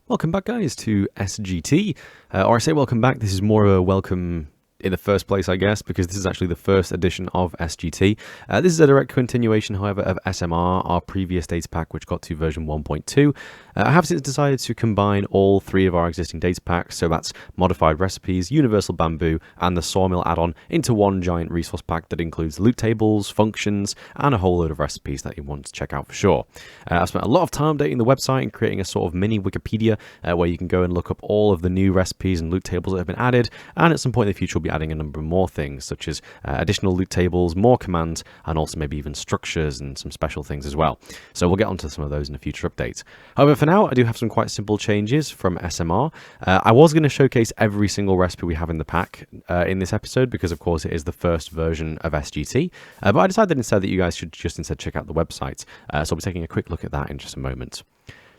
Welcome back, guys, to SGT. Or I say welcome back, this is more of a welcome in the first place, I guess, because this is actually the first edition of SGT. This is a direct continuation, however, of SMR, our previous data pack, which got to version 1.2. I have since decided to combine all three of our existing data packs, so that's modified recipes, universal bamboo, and the sawmill add-on, into one giant resource pack that includes loot tables, functions, and a whole load of recipes that you want to check out for sure. I've spent a lot of time updating the website and creating a sort of mini Wikipedia where you can go and look up all of the new recipes and loot tables that have been added, and at some point in the future we'll be adding a number of more things, such as additional loot tables, more commands, and also maybe even structures and some special things as well. So we'll get onto some of those in a future update. However, for now, I do have some quite simple changes from SMR. I was going to showcase every single recipe we have in the pack in this episode, because of course it is the first version of SGT, but I decided instead that you guys should just instead check out the website, so I'll be taking a quick look at that in just a moment.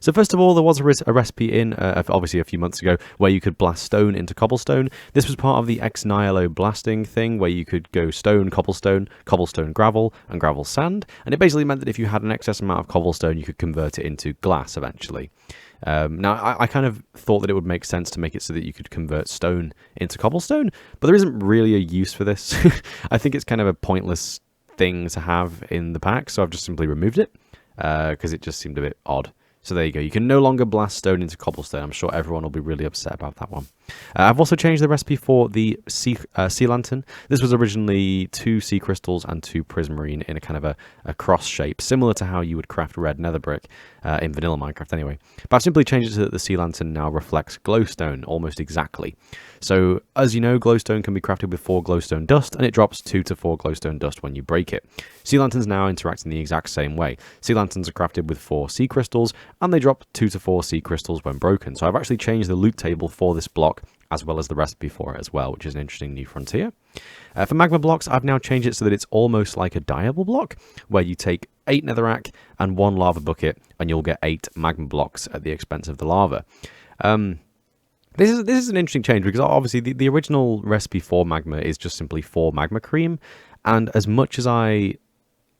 So first of all, there was a recipe in, obviously a few months ago, where you could blast stone into cobblestone. This was part of the ex nihilo blasting thing, where you could go stone, cobblestone, cobblestone gravel, and gravel sand. And it basically meant that if you had an excess amount of cobblestone, you could convert it into glass eventually. Now, I kind of thought that it would make sense to make it so that you could convert stone into cobblestone, but there isn't really a use for this. I think it's kind of a pointless thing to have in the pack, so I've just simply removed it, because it just seemed a bit odd. So there you go. You can no longer blast stone into cobblestone. I'm sure everyone will be really upset about that one. I've also changed the recipe for the sea lantern. This was originally 2 sea crystals and 2 prismarine in a kind of a cross shape, similar to how you would craft red nether brick in vanilla Minecraft anyway. But I've simply changed it so that the sea lantern now reflects glowstone almost exactly. So as you know, glowstone can be crafted with 4 glowstone dust, and it drops 2 to 4 glowstone dust when you break it. Sea lanterns now interact in the exact same way. Sea lanterns are crafted with 4 sea crystals, and they drop 2 to 4 sea crystals when broken. So I've actually changed the loot table for this block, as well as the recipe for it as well, which is an interesting new frontier. For magma blocks, I've now changed it so that it's almost like a diable block, where you take 8 netherrack and 1 lava bucket, and you'll get 8 magma blocks at the expense of the lava. This is an interesting change, because obviously the original recipe for magma is just simply 4 magma cream, and as much as I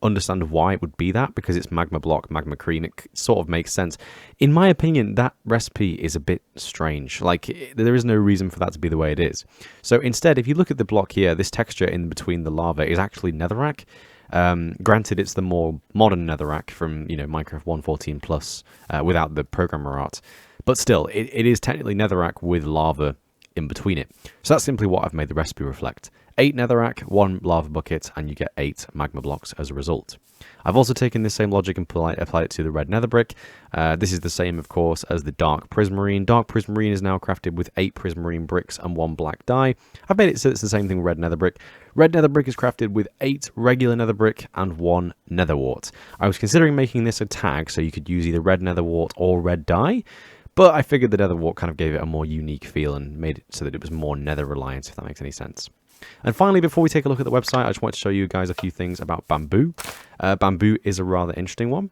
understand why it would be that, because it's magma block, magma cream, it sort of makes sense. In my opinion, that recipe is a bit strange. Like, there is no reason for that to be the way it is. So instead, if you look at the block here, this texture in between the lava is actually netherrack. Granted, it's the more modern netherrack from, Minecraft 1.14 plus, without the programmer art. But still, it is technically netherrack with lava in between it. So that's simply what I've made the recipe reflect. 8 netherrack, 1 lava bucket, and you get 8 magma blocks as a result. I've also taken this same logic and applied it to the red nether brick. This is the same, of course, as the dark prismarine. Dark prismarine is now crafted with 8 prismarine bricks and 1 black dye. I've made it so it's the same thing with red nether brick. Red nether brick is crafted with 8 regular nether brick and 1 nether wart. I was considering making this a tag so you could use either red nether wart or red dye, but I figured the nether wart kind of gave it a more unique feel and made it so that it was more nether reliant, if that makes any sense. And finally, before we take a look at the website, I just want to show you guys a few things about bamboo. Bamboo is a rather interesting one.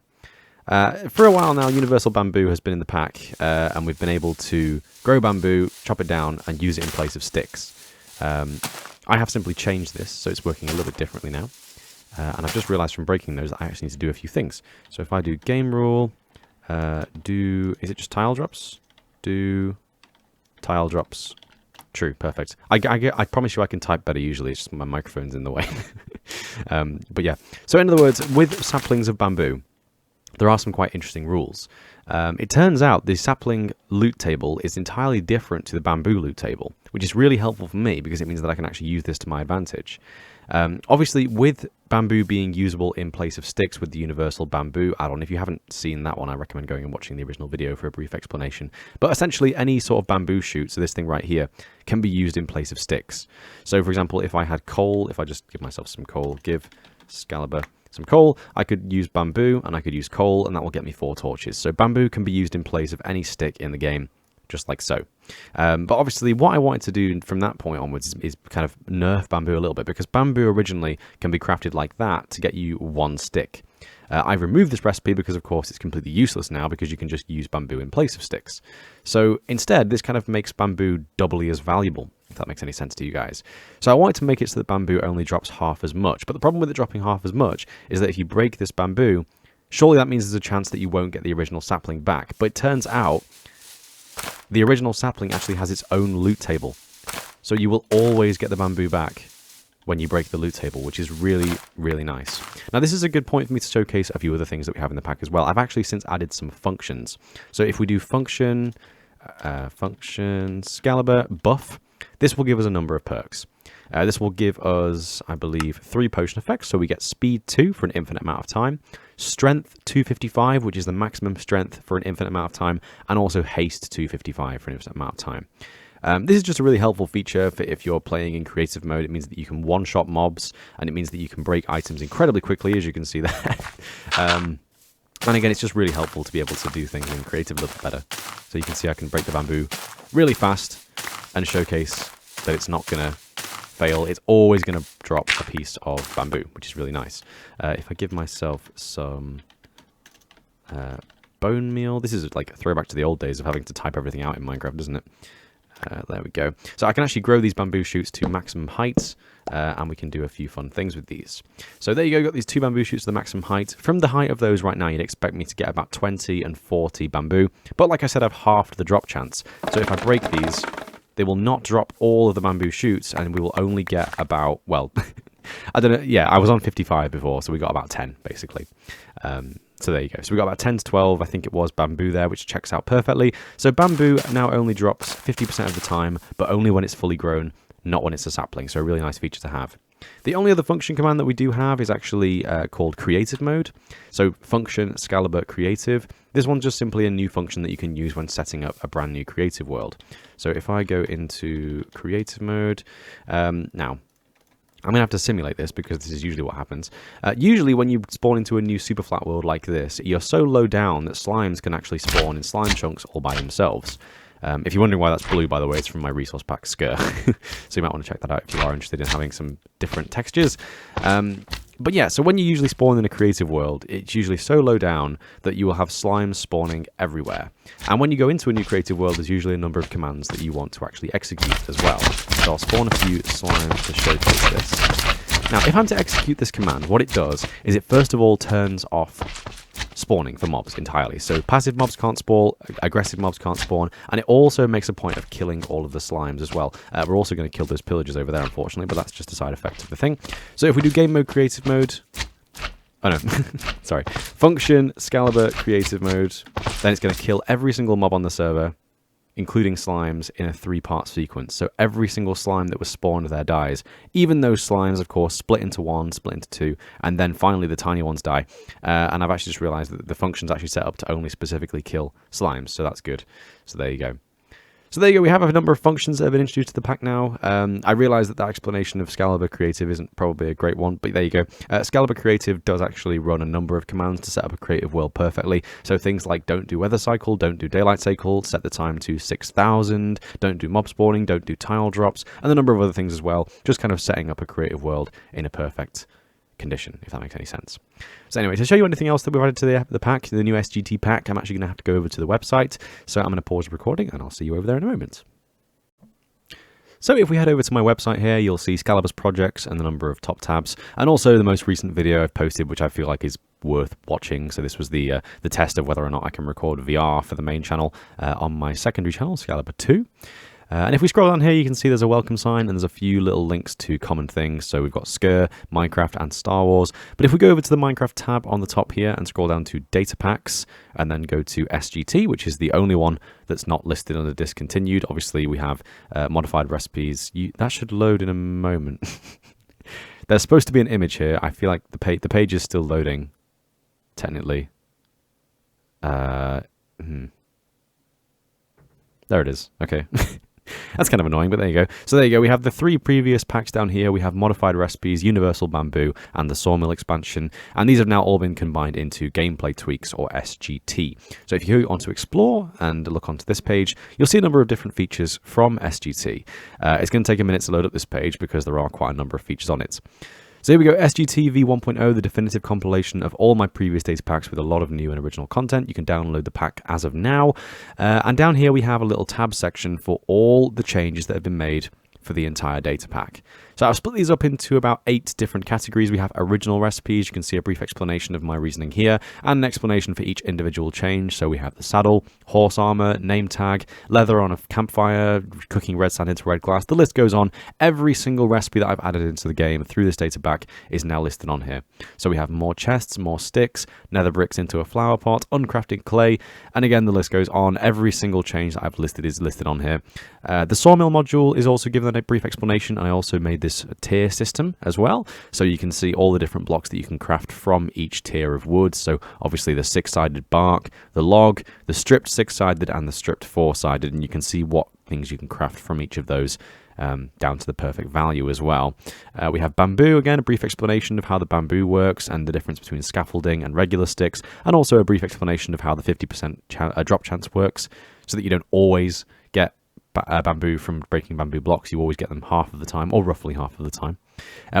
For a while now, universal bamboo has been in the pack, and we've been able to grow bamboo, chop it down, and use it in place of sticks. I have simply changed this, so it's working a little bit differently now. And I've just realized from breaking those that I actually need to do a few things. So if I do game rule, is it just tile drops? Do tile drops. True, perfect. I promise you I can type better usually, it's just my microphone's in the way. But yeah, so in other words, with saplings of bamboo, there are some quite interesting rules. It turns out the sapling loot table is entirely different to the bamboo loot table, which is really helpful for me because it means that I can actually use this to my advantage. Obviously, with bamboo being usable in place of sticks with the universal bamboo add-on, if you haven't seen that one, I recommend going and watching the original video for a brief explanation. But essentially, any sort of bamboo shoot, so this thing right here, can be used in place of sticks. So, for example, if I had coal, if I just give myself some coal, give Skaliber some coal, I could use bamboo and I could use coal, and that will get me 4 torches. So bamboo can be used in place of any stick in the game, just like so. But obviously what I wanted to do from that point onwards is kind of nerf bamboo a little bit, because bamboo originally can be crafted like that to get you 1 stick. I've removed this recipe because, of course, it's completely useless now because you can just use bamboo in place of sticks. So instead, this kind of makes bamboo doubly as valuable, if that makes any sense to you guys. So I wanted to make it so that bamboo only drops half as much. But the problem with it dropping half as much is that if you break this bamboo, surely that means there's a chance that you won't get the original sapling back. But it turns out the original sapling actually has its own loot table. So you will always get the bamboo back when you break the loot table, which is really, really nice. Now, this is a good point for me to showcase a few other things that we have in the pack as well. I've actually since added some functions. So if we do function Skaliber buff, this will give us a number of perks. This will give us, I believe, 3 potion effects. So we get speed 2 for an infinite amount of time, strength 255, which is the maximum strength for an infinite amount of time, and also haste 255 for an infinite amount of time. This is just a really helpful feature for if you're playing in creative mode. It means that you can one-shot mobs, and it means that you can break items incredibly quickly, as you can see there. And again, it's just really helpful to be able to do things in creative a little better. So you can see I can break the bamboo really fast and showcase that it's not going to fail. It's always going to drop a piece of bamboo, which is really nice. If I give myself some bone meal, this is like a throwback to the old days of having to type everything out in Minecraft, isn't it? There we go. So I can actually grow these bamboo shoots to maximum height, and we can do a few fun things with these. So there you go, got these 2 bamboo shoots to the maximum height. From the height of those right now, you'd expect me to get about 20 and 40 bamboo. But like I said, I've halved the drop chance. So if I break these, they will not drop all of the bamboo shoots, and we will only get about, well, I don't know, yeah, I was on 55 before, so we got about 10, basically. So there you go. So we got about 10 to 12, I think it was, bamboo there, which checks out perfectly. So bamboo now only drops 50% of the time, but only when it's fully grown, not when it's a sapling. So a really nice feature to have. The only other function command that we do have is actually called creative mode. So function Skaliber creative. This one's just simply a new function that you can use when setting up a brand new creative world. So if I go into creative mode, now, I'm going to have to simulate this because this is usually what happens. Usually when you spawn into a new super flat world like this, you're so low down that slimes can actually spawn in slime chunks all by themselves. If you're wondering why that's blue, by the way, it's from my resource pack, Skir. So you might want to check that out if you are interested in having some different textures. But yeah, so when you usually spawn in a creative world, it's usually so low down that you will have slimes spawning everywhere. And when you go into a new creative world, there's usually a number of commands that you want to actually execute as well. So I'll spawn a few slimes to showcase this. Now, if I'm to execute this command, what it does is it first of all turns off spawning for mobs entirely. So passive mobs can't spawn, aggressive mobs can't spawn, and it also makes a point of killing all of the slimes as well. We're also going to kill those pillagers over there, unfortunately, but that's just a side effect of the thing. So if we do game mode, creative mode, oh no, sorry, function Skaliber creative mode, then it's going to kill every single mob on the server, including slimes, in a 3-part sequence. So every single slime that was spawned there dies. Even those slimes, of course, split into 1, split into 2, and then finally the tiny ones die. And I've actually just realized that the function's actually set up to only specifically kill slimes, so that's good. So there you go. So there you go, we have a number of functions that have been introduced to the pack now. I realise that explanation of Skaliber Creative isn't probably a great one, but there you go. Skaliber Creative does actually run a number of commands to set up a creative world perfectly. So things like don't do weather cycle, don't do daylight cycle, set the time to 6,000, don't do mob spawning, don't do tile drops, and a number of other things as well. Just kind of setting up a creative world in a perfect condition, if that makes any sense. So anyway, to show you anything else that we've added to the pack, the new SGT pack, I'm actually going to have to go over to the website. So I'm going to pause the recording and I'll see you over there in a moment. So if we head over to my website here, you'll see Skaliber's projects and the number of top tabs, and also the most recent video I've posted, which I feel like is worth watching. So this was the test of whether or not I can record VR for the main channel on my secondary channel, Skaliber 2. And if we scroll down here, you can see there's a welcome sign and there's a few little links to common things. So we've got Skir, Minecraft, and Star Wars. But if we go over to the Minecraft tab on the top here and scroll down to datapacks and then go to SGT, which is the only one that's not listed under discontinued. Obviously, we have modified recipes. That should load in a moment. There's supposed to be an image here. I feel like the page is still loading, technically. There it is. Okay. That's kind of annoying, but there you go. So there you go. We have the 3 previous packs down here. We have modified recipes, universal bamboo, and the sawmill expansion. And these have now all been combined into gameplay tweaks, or SGT. So if you go on to explore and look onto this page, you'll see a number of different features from SGT. It's going to take a minute to load up this page because there are quite a number of features on it. So here we go, SGT v1.0, the definitive compilation of all my previous data packs with a lot of new and original content. You can download the pack as of now. And down here we have a little tab section for all the changes that have been made for the entire data pack. So I've split these up into about 8 different categories. We have original recipes. You can see a brief explanation of my reasoning here and an explanation for each individual change. So we have the saddle, horse armor, name tag, leather on a campfire, cooking red sand into red glass. The list goes on. Every single recipe that I've added into the game through this datapack is now listed on here. So we have more chests, more sticks, nether bricks into a flower pot, uncrafted clay, and again the list goes on. Every single change that I've listed is listed on here. The sawmill module is also given a brief explanation. I also made this tier system as well, so you can see all the different blocks that you can craft from each tier of wood. So obviously the 6-sided bark, the log, the stripped 6-sided, and the stripped 4-sided, and you can see what things you can craft from each of those. Down to the perfect value as well. We have bamboo, again, a brief explanation of how the bamboo works and the difference between scaffolding and regular sticks, and also a brief explanation of how the 50% drop chance works, so that you don't always get bamboo from breaking bamboo blocks. You always get them half of the time, or roughly half of the time.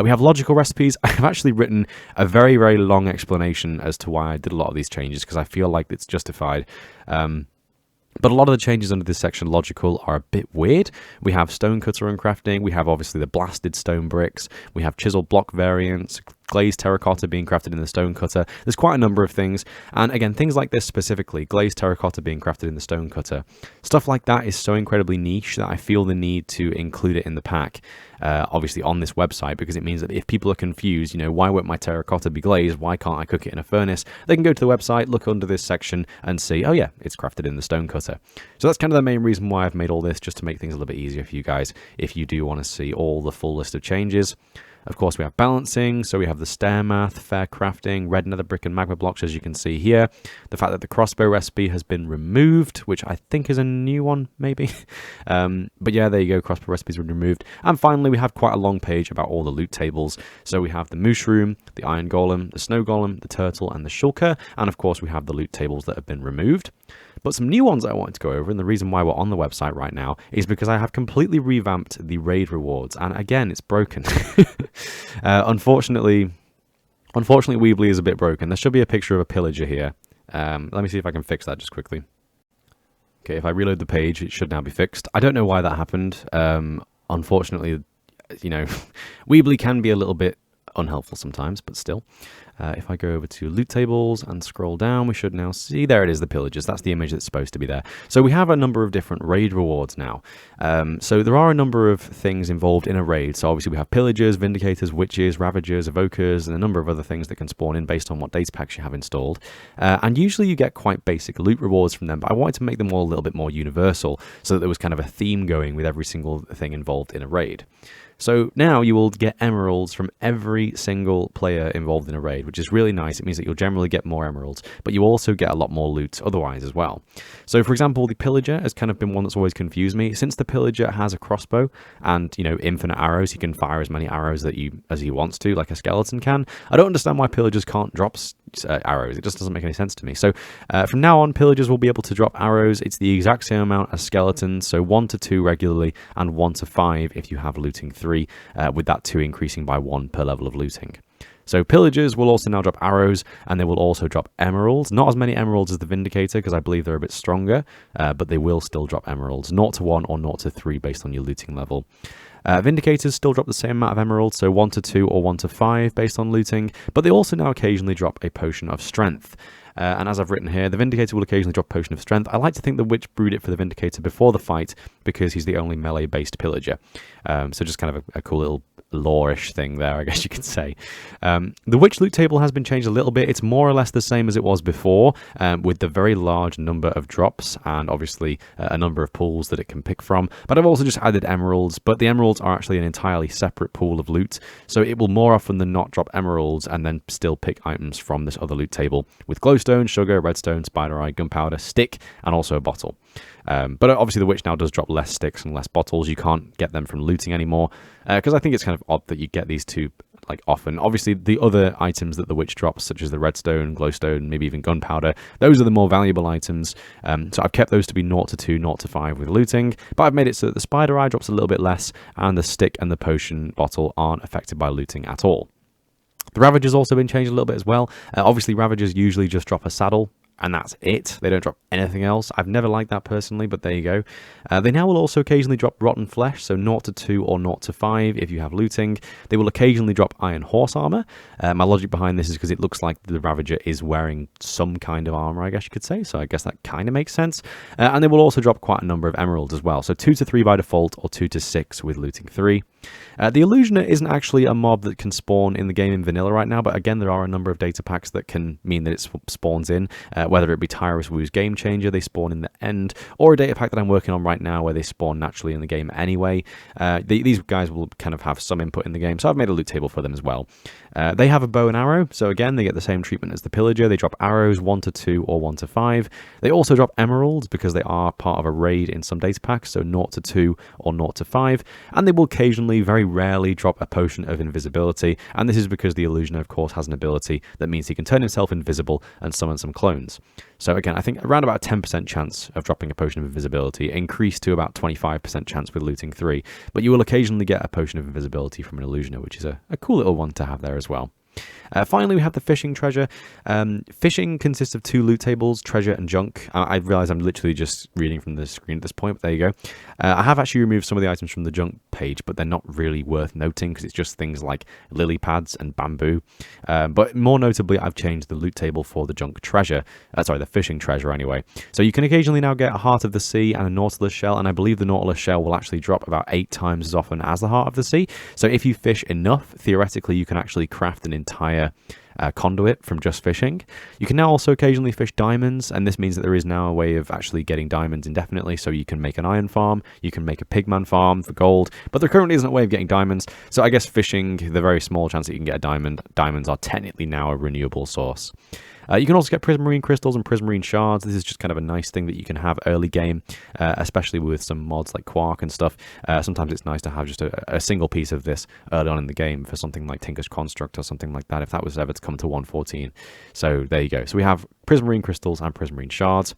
We have logical recipes. I've actually written a very, very long explanation as to why I did a lot of these changes, because I feel like it's justified. But a lot of the changes under this section, logical, are a bit weird. We have stone cutter and crafting. We have obviously the blasted stone bricks. We have chiseled block variants, glazed terracotta being crafted in the stone cutter. There's quite a number of things. And again, things like this specifically, glazed terracotta being crafted in the stone cutter. Stuff like that is so incredibly niche that I feel the need to include it in the pack. Obviously on this website, because it means that if people are confused, you know, why won't my terracotta be glazed? Why can't I cook it in a furnace? They can go to the website, look under this section and see, oh yeah, it's crafted in the stone cutter. So that's kind of the main reason why I've made all this, just to make things a little bit easier for you guys if you do want to see all the full list of changes. Of course, we have balancing, so we have the stair math, fair crafting, red nether brick and magma blocks, as you can see here. The fact that the crossbow recipe has been removed, which I think is a new one, maybe. But yeah, there you go, crossbow recipes were removed. And finally, we have quite a long page about all the loot tables. So we have the mushroom, the iron golem, the snow golem, the turtle, and the shulker. And of course, we have the loot tables that have been removed. But some new ones I wanted to go over, and the reason why we're on the website right now is because I have completely revamped the raid rewards, and again, it's broken. Unfortunately, Weebly is a bit broken. There should be a picture of a pillager here. Let me see if I can fix that just quickly. Okay, if I reload the page, it should now be fixed. I don't know why that happened. Unfortunately, you know, Weebly can be a little bit unhelpful sometimes, but still. If I go over to loot tables and scroll down, we should now see, there it is, the pillagers. That's the image that's supposed to be there. So we have a number of different raid rewards now. So there are a number of things involved in a raid. So obviously we have pillagers, vindicators, witches, ravagers, evokers, and a number of other things that can spawn in based on what data packs you have installed. And usually you get quite basic loot rewards from them, but I wanted to make them all a little bit more universal so that there was kind of a theme going with every single thing involved in a raid. So now you will get emeralds from every single player involved in a raid, which is really nice. It means that you'll generally get more emeralds, but you also get a lot more loot otherwise as well. So for example, the pillager has kind of been one that's always confused me. Since the pillager has a crossbow and, you know, infinite arrows, he can fire as many arrows as he wants to, like a skeleton can. I don't understand why pillagers can't drop arrows. It just doesn't make any sense to me. So from now on, pillagers will be able to drop arrows. It's the exact same amount as skeletons, so 1 to 2 regularly and 1 to 5 if you have looting 3, with that 2 increasing by 1 per level of looting. So pillagers will also now drop arrows, and they will also drop emeralds. Not as many emeralds as the Vindicator, because I believe they're a bit stronger, but they will still drop emeralds, 0 to 1 or 0 to 3 based on your looting level. Vindicators still drop the same amount of emeralds, so 1 to 2 or 1 to 5 based on looting, but they also now occasionally drop a potion of strength. And as I've written here, the Vindicator will occasionally drop Potion of Strength. I like to think the Witch brewed it for the Vindicator before the fight because he's the only melee-based pillager. So just kind of a cool little lore-ish thing there, I guess you could say. The Witch loot table has been changed a little bit. It's more or less the same as it was before, with the very large number of drops and obviously a number of pools that it can pick from. But I've also just added emeralds, but the emeralds are actually an entirely separate pool of loot, so it will more often than not drop emeralds and then still pick items from this other loot table with glowstone, sugar, redstone, spider eye, gunpowder, stick, and also a bottle. But obviously the Witch now does drop less sticks and less bottles. You can't get them from looting anymore, because I think it's kind of odd that you get these two like often. Obviously the other items that the Witch drops, such as the redstone, glowstone, maybe even gunpowder, those are the more valuable items. So I've kept those to be 0 to 2, 0 to 5 with looting, but I've made it so that the spider eye drops a little bit less, and the stick and the potion bottle aren't affected by looting at all. The Ravager's also been changed a little bit as well. Obviously Ravagers usually just drop a saddle and that's it. They don't drop anything else. I've never liked that personally, but there you go. They now will also occasionally drop rotten flesh, so 0 to 2 or 0 to 5 if you have looting. They will occasionally drop iron horse armor. My logic behind this is because it looks like the Ravager is wearing some kind of armor, I guess you could say, so I guess that kind of makes sense. And they will also drop quite a number of emeralds as well, so 2 to 3 by default or 2 to 6 with looting 3. The Illusioner isn't actually a mob that can spawn in the game in vanilla right now, but again, there are a number of data packs that can mean that it spawns in, whether it be Tyrus Wu's Game Changer, they spawn in the end, or a data pack that I'm working on right now where they spawn naturally in the game anyway. These guys will kind of have some input in the game, so I've made a loot table for them as well. They have a bow and arrow, so again, they get the same treatment as the Pillager. They drop arrows 1 to 2 or 1 to 5. They also drop emeralds because they are part of a raid in some data packs, so 0 to 2 or 0 to 5. And they will occasionally, very rarely, drop a potion of invisibility, and this is because the Illusioner, of course, has an ability that means he can turn himself invisible and summon some clones. So again, I think around about a 10% chance of dropping a potion of invisibility, increased to about 25% chance with looting 3, but you will occasionally get a potion of invisibility from an Illusioner, which is a cool little one to have there as well. Finally, we have the fishing treasure. Fishing consists of 2 loot tables, treasure and junk. I realize I'm literally just reading from the screen at this point, but there you go. I have actually removed some of the items from the junk page, but they're not really worth noting because it's just things like lily pads and bamboo. But more notably, I've changed the loot table for the junk treasure. Sorry, the fishing treasure anyway. So you can occasionally now get a Heart of the Sea and a Nautilus shell, and I believe the Nautilus shell will actually drop about 8 times as often as the Heart of the Sea. So if you fish enough, theoretically, you can actually craft an entire conduit from just fishing. You can now also occasionally fish diamonds, and this means that there is now a way of actually getting diamonds indefinitely, so you can make an iron farm, you can make a pigman farm for gold, but there currently isn't a way of getting diamonds, so I guess fishing, the very small chance that you can get a diamond, diamonds are technically now a renewable source. You can also get prismarine crystals and prismarine shards. This is just kind of a nice thing that you can have early game, especially with some mods like Quark and stuff. Sometimes it's nice to have just a single piece of this early on in the game for something like Tinker's Construct or something like that, if that was ever to come to 1.14. So there you go. So we have prismarine crystals and prismarine shards.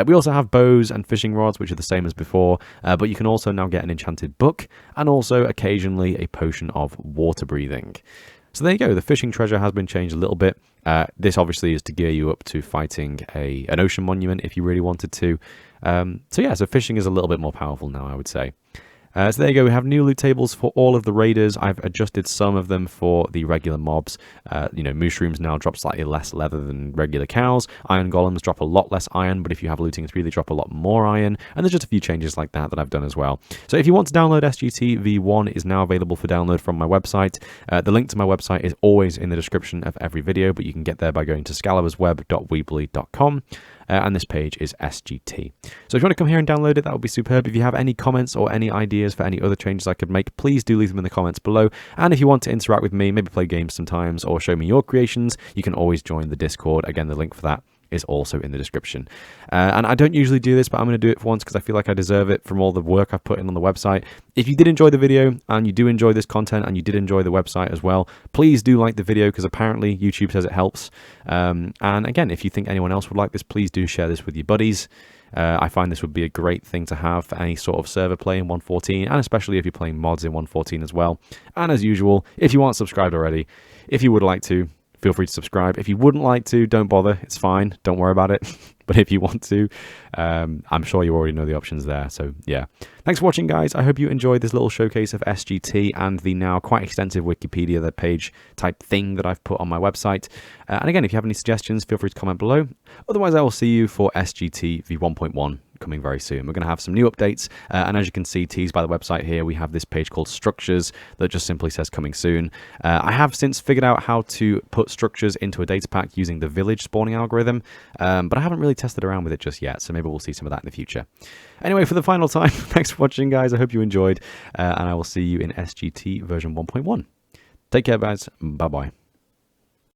We also have bows and fishing rods, which are the same as before, but you can also now get an enchanted book and also occasionally a potion of water breathing. So there you go, the fishing treasure has been changed a little bit. This obviously is to gear you up to fighting an ocean monument if you really wanted to. So fishing is a little bit more powerful now, I would say. So there you go, we have new loot tables for all of the raiders. I've adjusted some of them for the regular mobs. Mushrooms now drop slightly less leather than regular cows. Iron golems drop a lot less iron, but if you have looting 3, they drop a lot more iron. And there's just a few changes like that I've done as well. So if you want to download SGT V1, is now available for download from my website. The link to my website is always in the description of every video, but you can get there by going to skalibersweb.weebly.com. And this page is SGT. So if you want to come here and download it, that would be superb. If you have any comments or any ideas for any other changes I could make, please do leave them in the comments below. And if you want to interact with me, maybe play games sometimes or show me your creations, you can always join the Discord. Again, the link for that is also in the description. And I don't usually do this, but I'm going to do it for once because I feel like I deserve it from all the work I've put in on the website. If you did enjoy the video and you do enjoy this content and you did enjoy the website as well, please do like the video because apparently YouTube says it helps. And again, if you think anyone else would like this, please do share this with your buddies. I find this would be a great thing to have for any sort of server play in 1.14, and especially if you're playing mods in 1.14 as well. And as usual, if you aren't subscribed already, if you would like to, feel free to subscribe. If you wouldn't like to, don't bother. It's fine. Don't worry about it. But if you want to, I'm sure you already know the options there. So yeah. Thanks for watching, guys. I hope you enjoyed this little showcase of SGT and the now quite extensive Wikipedia, the page type thing that I've put on my website. And again, if you have any suggestions, feel free to comment below. Otherwise, I will see you for SGT v1.1 coming very soon. We're going to have some new updates, and as you can see, teased by the website here, we have this page called Structures that just simply says coming soon. I have since figured out how to put structures into a data pack using the village spawning algorithm, but I haven't really tested around with it just yet, so maybe we'll see some of that in the future. Anyway, for the final time, thanks for watching, guys. I hope you enjoyed, and I will see you in SGT version 1.1. Take care, guys. Bye-bye.